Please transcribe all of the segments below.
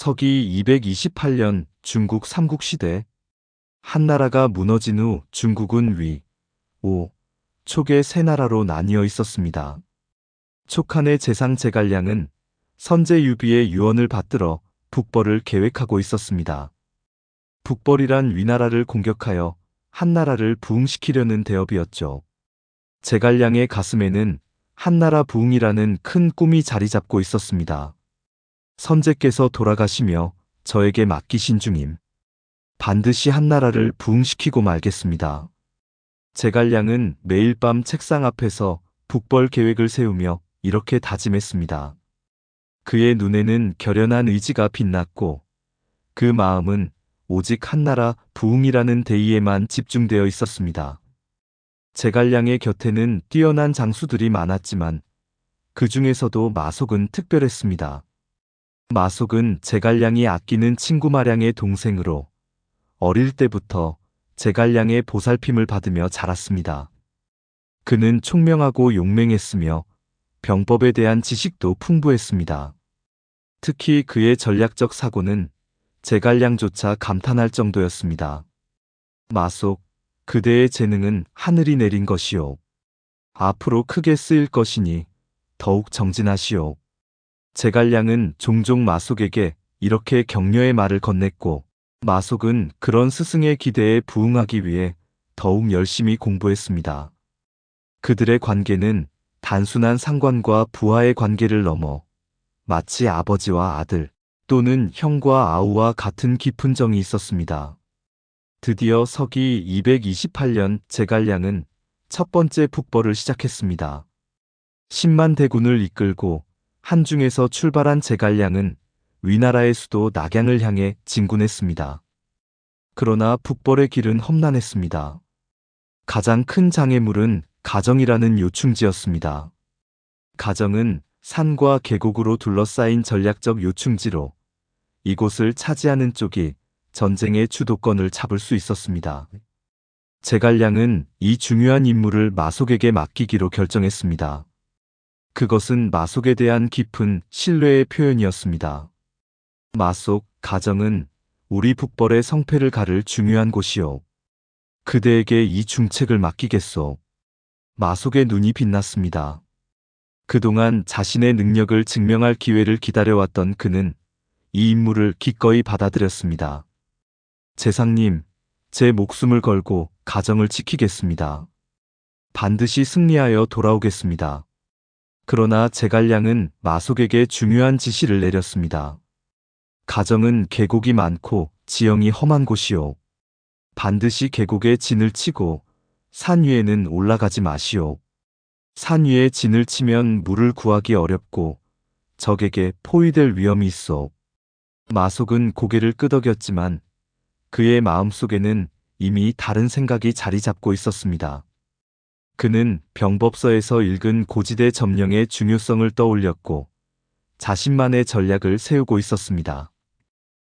서기 228년 중국 삼국시대 한나라가 무너진 후 중국은 위, 오, 촉의 세 나라로 나뉘어 있었습니다. 촉한의 재상 제갈량은 선제 유비의 유언을 받들어 북벌을 계획하고 있었습니다. 북벌이란 위나라를 공격하여 한나라를 부흥시키려는 대업이었죠. 제갈량의 가슴에는 한나라 부흥이라는 큰 꿈이 자리 잡고 있었습니다. 선제께서 돌아가시며 저에게 맡기신 중임. 반드시 한나라를 부흥시키고 말겠습니다. 제갈량은 매일 밤 책상 앞에서 북벌 계획을 세우며 이렇게 다짐했습니다. 그의 눈에는 결연한 의지가 빛났고 그 마음은 오직 한나라 부흥이라는 대의에만 집중되어 있었습니다. 제갈량의 곁에는 뛰어난 장수들이 많았지만 그 중에서도 마속은 특별했습니다. 마속은 제갈량이 아끼는 친구 마량의 동생으로 어릴 때부터 제갈량의 보살핌을 받으며 자랐습니다. 그는 총명하고 용맹했으며 병법에 대한 지식도 풍부했습니다. 특히 그의 전략적 사고는 제갈량조차 감탄할 정도였습니다. 마속, 그대의 재능은 하늘이 내린 것이오. 앞으로 크게 쓰일 것이니 더욱 정진하시오. 제갈량은 종종 마속에게 이렇게 격려의 말을 건넸고 마속은 그런 스승의 기대에 부응하기 위해 더욱 열심히 공부했습니다. 그들의 관계는 단순한 상관과 부하의 관계를 넘어 마치 아버지와 아들 또는 형과 아우와 같은 깊은 정이 있었습니다. 드디어 서기 228년 제갈량은 첫 번째 북벌을 시작했습니다. 10만 대군을 이끌고 한중에서 출발한 제갈량은 위나라의 수도 낙양을 향해 진군했습니다. 그러나 북벌의 길은 험난했습니다. 가장 큰 장애물은 가정이라는 요충지였습니다. 가정은 산과 계곡으로 둘러싸인 전략적 요충지로 이곳을 차지하는 쪽이 전쟁의 주도권을 잡을 수 있었습니다. 제갈량은 이 중요한 임무를 마속에게 맡기기로 결정했습니다. 그것은 마속에 대한 깊은 신뢰의 표현이었습니다. 마속, 가정은 우리 북벌의 성패를 가를 중요한 곳이오. 그대에게 이 중책을 맡기겠소. 마속의 눈이 빛났습니다. 그동안 자신의 능력을 증명할 기회를 기다려왔던 그는 이 임무를 기꺼이 받아들였습니다. 제상님, 제 목숨을 걸고 가정을 지키겠습니다. 반드시 승리하여 돌아오겠습니다. 그러나 제갈량은 마속에게 중요한 지시를 내렸습니다. 가정은 계곡이 많고 지형이 험한 곳이오. 반드시 계곡에 진을 치고 산 위에는 올라가지 마시오. 산 위에 진을 치면 물을 구하기 어렵고 적에게 포위될 위험이 있어. 마속은 고개를 끄덕였지만 그의 마음속에는 이미 다른 생각이 자리 잡고 있었습니다. 그는 병법서에서 읽은 고지대 점령의 중요성을 떠올렸고 자신만의 전략을 세우고 있었습니다.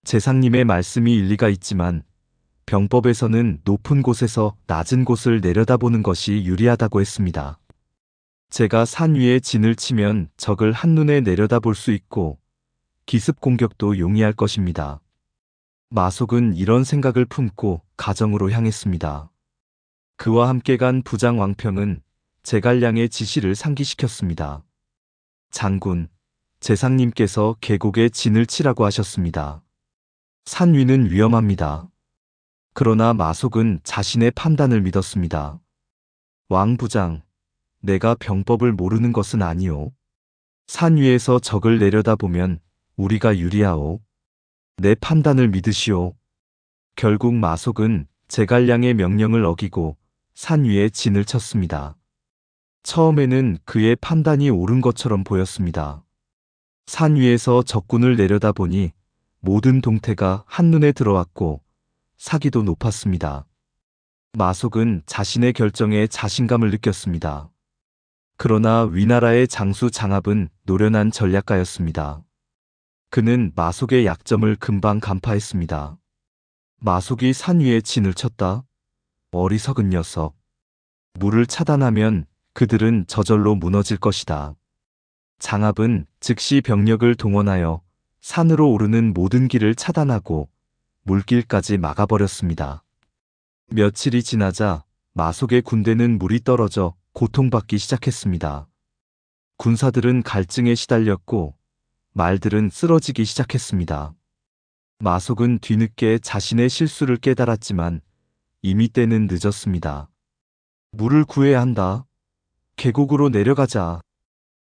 제상님의 말씀이 일리가 있지만 병법에서는 높은 곳에서 낮은 곳을 내려다보는 것이 유리하다고 했습니다. 제가 산 위에 진을 치면 적을 한눈에 내려다볼 수 있고 기습 공격도 용이할 것입니다. 마속은 이런 생각을 품고 가정으로 향했습니다. 그와 함께 간 부장 왕평은 제갈량의 지시를 상기시켰습니다. 장군, 제상님께서 계곡에 진을 치라고 하셨습니다. 산 위는 위험합니다. 그러나 마속은 자신의 판단을 믿었습니다. 왕 부장, 내가 병법을 모르는 것은 아니오. 산 위에서 적을 내려다보면 우리가 유리하오. 내 판단을 믿으시오. 결국 마속은 제갈량의 명령을 어기고 산 위에 진을 쳤습니다. 처음에는 그의 판단이 옳은 것처럼 보였습니다. 산 위에서 적군을 내려다보니 모든 동태가 한눈에 들어왔고 사기도 높았습니다. 마속은 자신의 결정에 자신감을 느꼈습니다. 그러나 위나라의 장수 장압은 노련한 전략가였습니다. 그는 마속의 약점을 금방 간파했습니다. 마속이 산 위에 진을 쳤다. 어리석은 녀석. 물을 차단하면 그들은 저절로 무너질 것이다. 장압은 즉시 병력을 동원하여 산으로 오르는 모든 길을 차단하고 물길까지 막아버렸습니다. 며칠이 지나자 마속의 군대는 물이 떨어져 고통받기 시작했습니다. 군사들은 갈증에 시달렸고 말들은 쓰러지기 시작했습니다. 마속은 뒤늦게 자신의 실수를 깨달았지만 이미 때는 늦었습니다. 물을 구해야 한다. 계곡으로 내려가자.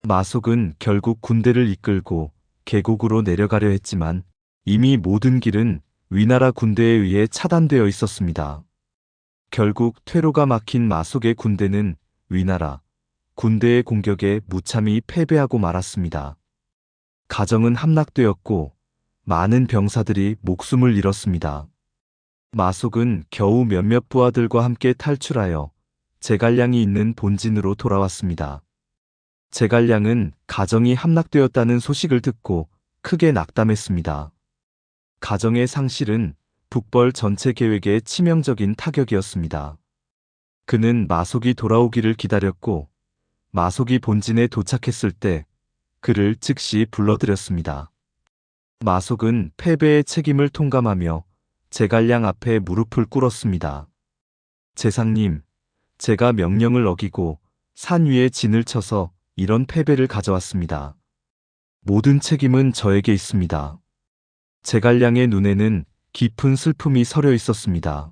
마속은 결국 군대를 이끌고 계곡으로 내려가려 했지만 이미 모든 길은 위나라 군대에 의해 차단되어 있었습니다. 결국 퇴로가 막힌 마속의 군대는 위나라 군대의 공격에 무참히 패배하고 말았습니다. 가정은 함락되었고 많은 병사들이 목숨을 잃었습니다. 마속은 겨우 몇몇 부하들과 함께 탈출하여 제갈량이 있는 본진으로 돌아왔습니다. 제갈량은 가정이 함락되었다는 소식을 듣고 크게 낙담했습니다. 가정의 상실은 북벌 전체 계획에 치명적인 타격이었습니다. 그는 마속이 돌아오기를 기다렸고 마속이 본진에 도착했을 때 그를 즉시 불러들였습니다. 마속은 패배의 책임을 통감하며 제갈량 앞에 무릎을 꿇었습니다. 제상님, 제가 명령을 어기고 산 위에 진을 쳐서 이런 패배를 가져왔습니다. 모든 책임은 저에게 있습니다. 제갈량의 눈에는 깊은 슬픔이 서려 있었습니다.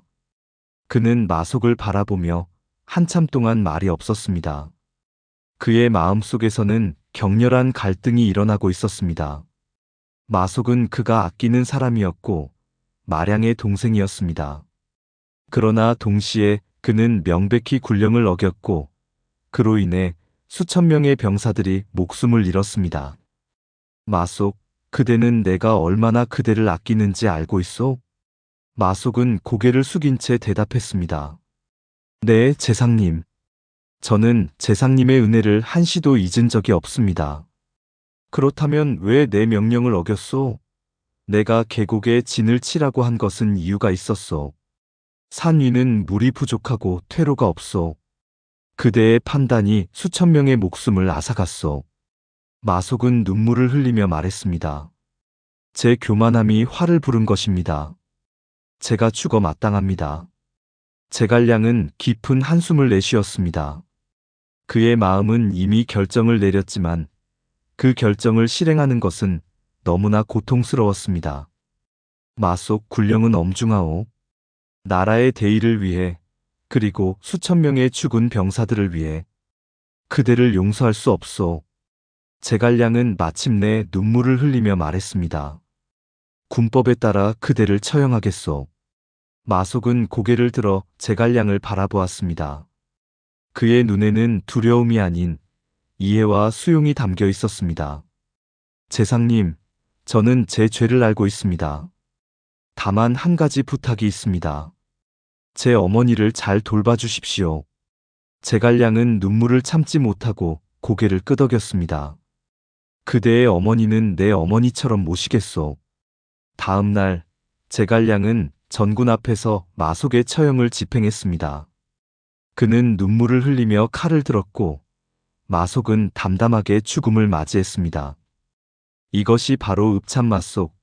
그는 마속을 바라보며 한참 동안 말이 없었습니다. 그의 마음속에서는 격렬한 갈등이 일어나고 있었습니다. 마속은 그가 아끼는 사람이었고 마량의 동생이었습니다. 그러나 동시에 그는 명백히 군령을 어겼고 그로 인해 수천 명의 병사들이 목숨을 잃었습니다. 마속, 그대는 내가 얼마나 그대를 아끼는지 알고 있소? 마속은 고개를 숙인 채 대답했습니다. 네, 제상님. 저는 제상님의 은혜를 한시도 잊은 적이 없습니다. 그렇다면 왜 내 명령을 어겼소? 내가 계곡에 진을 치라고 한 것은 이유가 있었소. 산 위는 물이 부족하고 퇴로가 없소. 그대의 판단이 수천 명의 목숨을 앗아갔소. 마속은 눈물을 흘리며 말했습니다. 제 교만함이 화를 부른 것입니다. 제가 죽어 마땅합니다. 제갈량은 깊은 한숨을 내쉬었습니다. 그의 마음은 이미 결정을 내렸지만 그 결정을 실행하는 것은 너무나 고통스러웠습니다. 마속, 군령은 엄중하오. 나라의 대의를 위해 그리고 수천 명의 죽은 병사들을 위해 그대를 용서할 수 없소. 제갈량은 마침내 눈물을 흘리며 말했습니다. 군법에 따라 그대를 처형하겠소. 마속은 고개를 들어 제갈량을 바라보았습니다. 그의 눈에는 두려움이 아닌 이해와 수용이 담겨 있었습니다. 제상님, 저는 제 죄를 알고 있습니다. 다만 한 가지 부탁이 있습니다. 제 어머니를 잘 돌봐주십시오. 제갈량은 눈물을 참지 못하고 고개를 끄덕였습니다. 그대의 어머니는 내 어머니처럼 모시겠소. 다음 날 제갈량은 전군 앞에서 마속의 처형을 집행했습니다. 그는 눈물을 흘리며 칼을 들었고 마속은 담담하게 죽음을 맞이했습니다. 이것이 바로 읍참마속,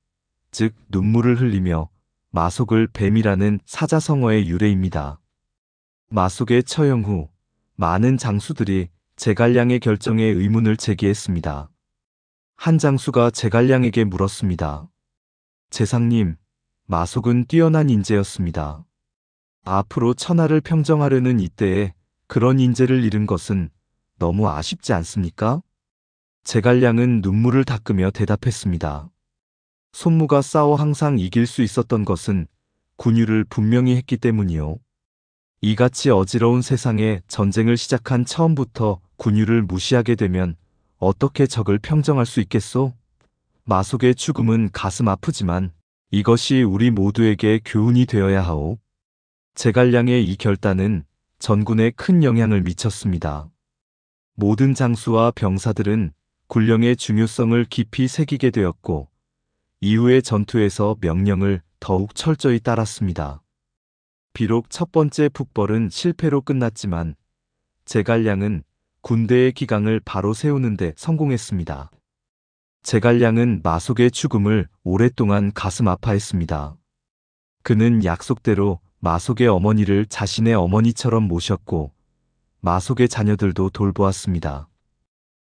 즉 눈물을 흘리며 마속을 뱀이라는 사자성어의 유래입니다. 마속의 처형 후 많은 장수들이 제갈량의 결정에 의문을 제기했습니다. 한 장수가 제갈량에게 물었습니다. 제상님, 마속은 뛰어난 인재였습니다. 앞으로 천하를 평정하려는 이때에 그런 인재를 잃은 것은 너무 아쉽지 않습니까? 제갈량은 눈물을 닦으며 대답했습니다. 손무가 싸워 항상 이길 수 있었던 것은 군유를 분명히 했기 때문이요. 이같이 어지러운 세상에 전쟁을 시작한 처음부터 군유를 무시하게 되면 어떻게 적을 평정할 수 있겠소? 마속의 죽음은 가슴 아프지만 이것이 우리 모두에게 교훈이 되어야 하오. 제갈량의 이 결단은 전군에 큰 영향을 미쳤습니다. 모든 장수와 병사들은 군령의 중요성을 깊이 새기게 되었고 이후의 전투에서 명령을 더욱 철저히 따랐습니다. 비록 첫 번째 북벌은 실패로 끝났지만 제갈량은 군대의 기강을 바로 세우는 데 성공했습니다. 제갈량은 마속의 죽음을 오랫동안 가슴 아파했습니다. 그는 약속대로 마속의 어머니를 자신의 어머니처럼 모셨고 마속의 자녀들도 돌보았습니다.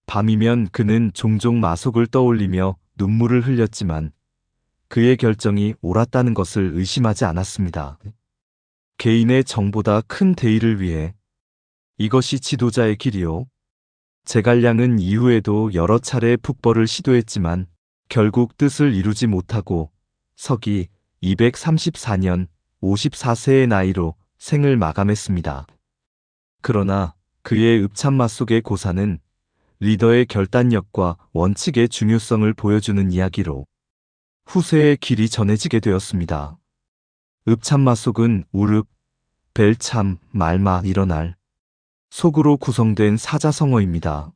밤이면 그는 종종 마속을 떠올리며 눈물을 흘렸지만 그의 결정이 옳았다는 것을 의심하지 않았습니다. 개인의 정보다 큰 대의를 위해 이것이 지도자의 길이요. 제갈량은 이후에도 여러 차례 북벌을 시도했지만 결국 뜻을 이루지 못하고 서기 234년 54세의 나이로 생을 마감했습니다. 그러나 그의 읍참마 속의 고사는 리더의 결단력과 원칙의 중요성을 보여주는 이야기로 후세의 길이 전해지게 되었습니다. 읍참마 속은 우릅, 벨참, 말마, 일어날 속으로 구성된 사자성어입니다.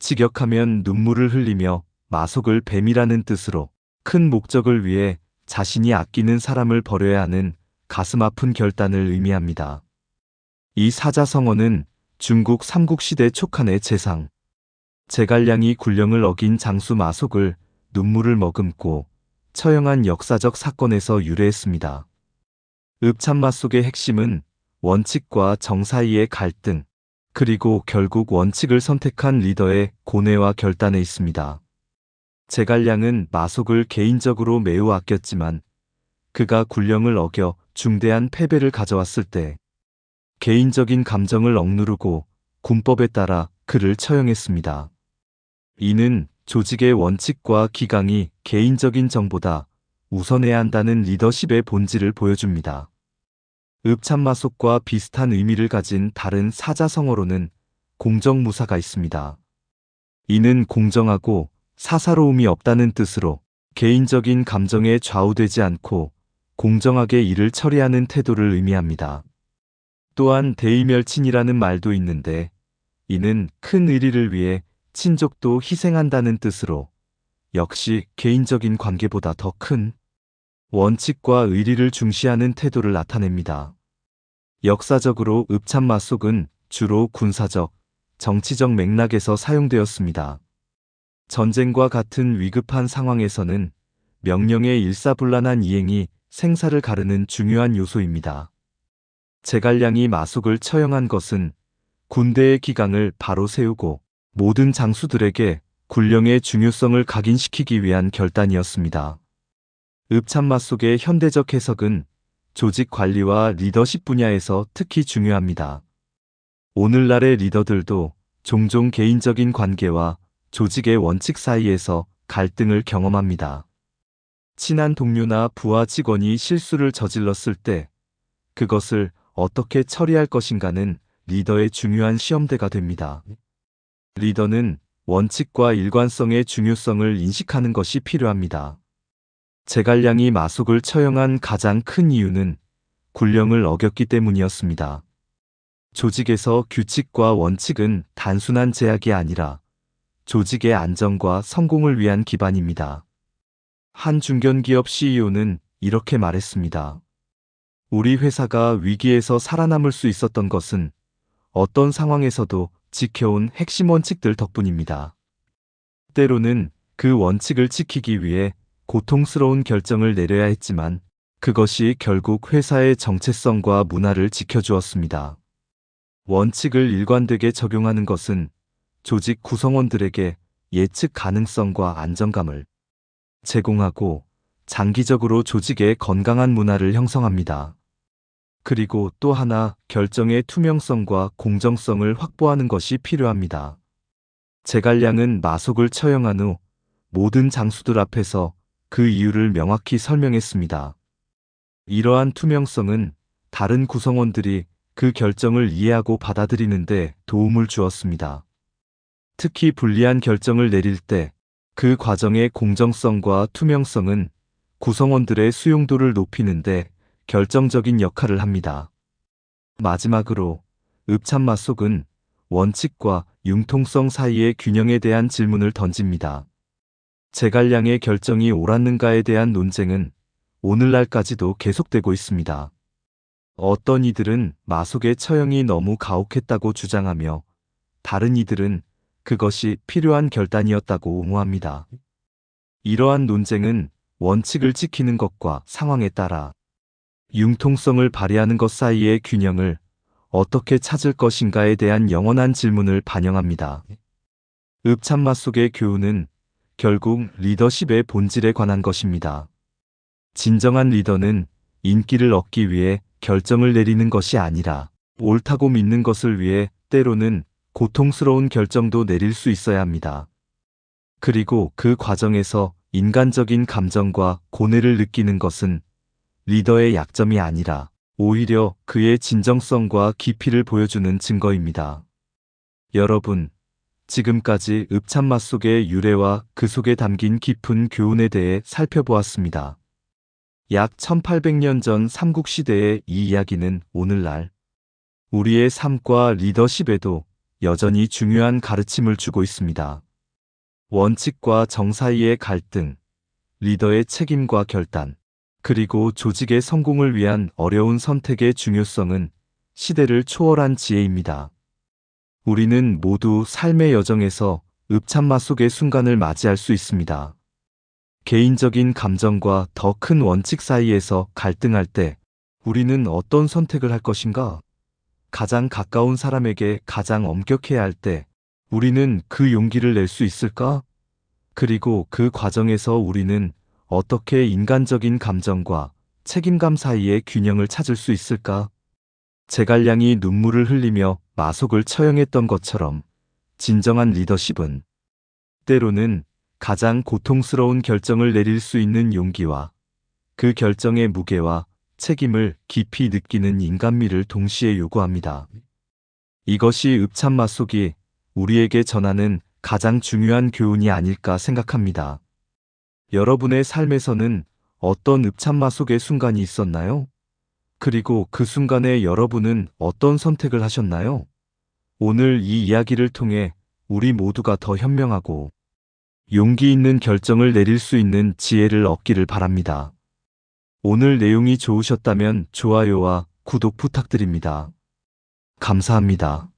직역하면 눈물을 흘리며 마속을 뱀이라는 뜻으로 큰 목적을 위해 자신이 아끼는 사람을 버려야 하는 가슴 아픈 결단을 의미합니다. 이 사자성어는 중국 삼국시대 촉한의 재상, 제갈량이 군령을 어긴 장수 마속을 눈물을 머금고 처형한 역사적 사건에서 유래했습니다. 읍참마 속의 핵심은 원칙과 정 사이의 갈등, 그리고 결국 원칙을 선택한 리더의 고뇌와 결단에 있습니다. 제갈량은 마속을 개인적으로 매우 아꼈지만 그가 군령을 어겨 중대한 패배를 가져왔을 때 개인적인 감정을 억누르고 군법에 따라 그를 처형했습니다. 이는 조직의 원칙과 기강이 개인적인 정보다 우선해야 한다는 리더십의 본질을 보여줍니다. 읍참마속과 비슷한 의미를 가진 다른 사자성어로는 공정무사가 있습니다. 이는 공정하고 사사로움이 없다는 뜻으로 개인적인 감정에 좌우되지 않고 공정하게 일을 처리하는 태도를 의미합니다. 또한 대의멸친이라는 말도 있는데 이는 큰 의리를 위해 친족도 희생한다는 뜻으로 역시 개인적인 관계보다 더 큰 원칙과 의리를 중시하는 태도를 나타냅니다. 역사적으로 읍참마속은 주로 군사적, 정치적 맥락에서 사용되었습니다. 전쟁과 같은 위급한 상황에서는 명령의 일사불란한 이행이 생사를 가르는 중요한 요소입니다. 제갈량이 마속을 처형한 것은 군대의 기강을 바로 세우고 모든 장수들에게 군령의 중요성을 각인시키기 위한 결단이었습니다. 읍참마속의 현대적 해석은 조직 관리와 리더십 분야에서 특히 중요합니다. 오늘날의 리더들도 종종 개인적인 관계와 조직의 원칙 사이에서 갈등을 경험합니다. 친한 동료나 부하 직원이 실수를 저질렀을 때 그것을 어떻게 처리할 것인가는 리더의 중요한 시험대가 됩니다. 리더는 원칙과 일관성의 중요성을 인식하는 것이 필요합니다. 제갈량이 마속을 처형한 가장 큰 이유는 군령을 어겼기 때문이었습니다. 조직에서 규칙과 원칙은 단순한 제약이 아니라 조직의 안정과 성공을 위한 기반입니다. 한 중견기업 CEO는 이렇게 말했습니다. 우리 회사가 위기에서 살아남을 수 있었던 것은 어떤 상황에서도 지켜온 핵심 원칙들 덕분입니다. 때로는 그 원칙을 지키기 위해 고통스러운 결정을 내려야 했지만 그것이 결국 회사의 정체성과 문화를 지켜주었습니다. 원칙을 일관되게 적용하는 것은 조직 구성원들에게 예측 가능성과 안정감을 제공하고 장기적으로 조직의 건강한 문화를 형성합니다. 그리고 또 하나 결정의 투명성과 공정성을 확보하는 것이 필요합니다. 제갈량은 마속을 처형한 후 모든 장수들 앞에서 그 이유를 명확히 설명했습니다. 이러한 투명성은 다른 구성원들이 그 결정을 이해하고 받아들이는데 도움을 주었습니다. 특히 불리한 결정을 내릴 때 그 과정의 공정성과 투명성은 구성원들의 수용도를 높이는데 결정적인 역할을 합니다. 마지막으로 읍참마속은 원칙과 융통성 사이의 균형에 대한 질문을 던집니다. 제갈량의 결정이 옳았는가에 대한 논쟁은 오늘날까지도 계속되고 있습니다. 어떤 이들은 마속의 처형이 너무 가혹했다고 주장하며 다른 이들은 그것이 필요한 결단이었다고 옹호합니다. 이러한 논쟁은 원칙을 지키는 것과 상황에 따라 융통성을 발휘하는 것 사이의 균형을 어떻게 찾을 것인가에 대한 영원한 질문을 반영합니다. 읍참마 속의 교훈은 결국 리더십의 본질에 관한 것입니다. 진정한 리더는 인기를 얻기 위해 결정을 내리는 것이 아니라 옳다고 믿는 것을 위해 때로는 고통스러운 결정도 내릴 수 있어야 합니다. 그리고 그 과정에서 인간적인 감정과 고뇌를 느끼는 것은 리더의 약점이 아니라 오히려 그의 진정성과 깊이를 보여주는 증거입니다. 여러분, 지금까지 읍참마 속의 유래와 그 속에 담긴 깊은 교훈에 대해 살펴보았습니다. 약 1800년 전 삼국시대의 이 이야기는 오늘날 우리의 삶과 리더십에도 여전히 중요한 가르침을 주고 있습니다. 원칙과 정 사이의 갈등, 리더의 책임과 결단, 그리고 조직의 성공을 위한 어려운 선택의 중요성은 시대를 초월한 지혜입니다. 우리는 모두 삶의 여정에서 읍참마 속의 순간을 맞이할 수 있습니다. 개인적인 감정과 더 큰 원칙 사이에서 갈등할 때 우리는 어떤 선택을 할 것인가? 가장 가까운 사람에게 가장 엄격해야 할 때 우리는 그 용기를 낼 수 있을까? 그리고 그 과정에서 우리는 어떻게 인간적인 감정과 책임감 사이의 균형을 찾을 수 있을까? 제갈량이 눈물을 흘리며 마속을 처형했던 것처럼 진정한 리더십은 때로는 가장 고통스러운 결정을 내릴 수 있는 용기와 그 결정의 무게와 책임을 깊이 느끼는 인간미를 동시에 요구합니다. 이것이 읍참마 속이 우리에게 전하는 가장 중요한 교훈이 아닐까 생각합니다. 여러분의 삶에서는 어떤 읍참마 속의 순간이 있었나요? 그리고 그 순간에 여러분은 어떤 선택을 하셨나요? 오늘 이 이야기를 통해 우리 모두가 더 현명하고 용기 있는 결정을 내릴 수 있는 지혜를 얻기를 바랍니다. 오늘 내용이 좋으셨다면 좋아요와 구독 부탁드립니다. 감사합니다.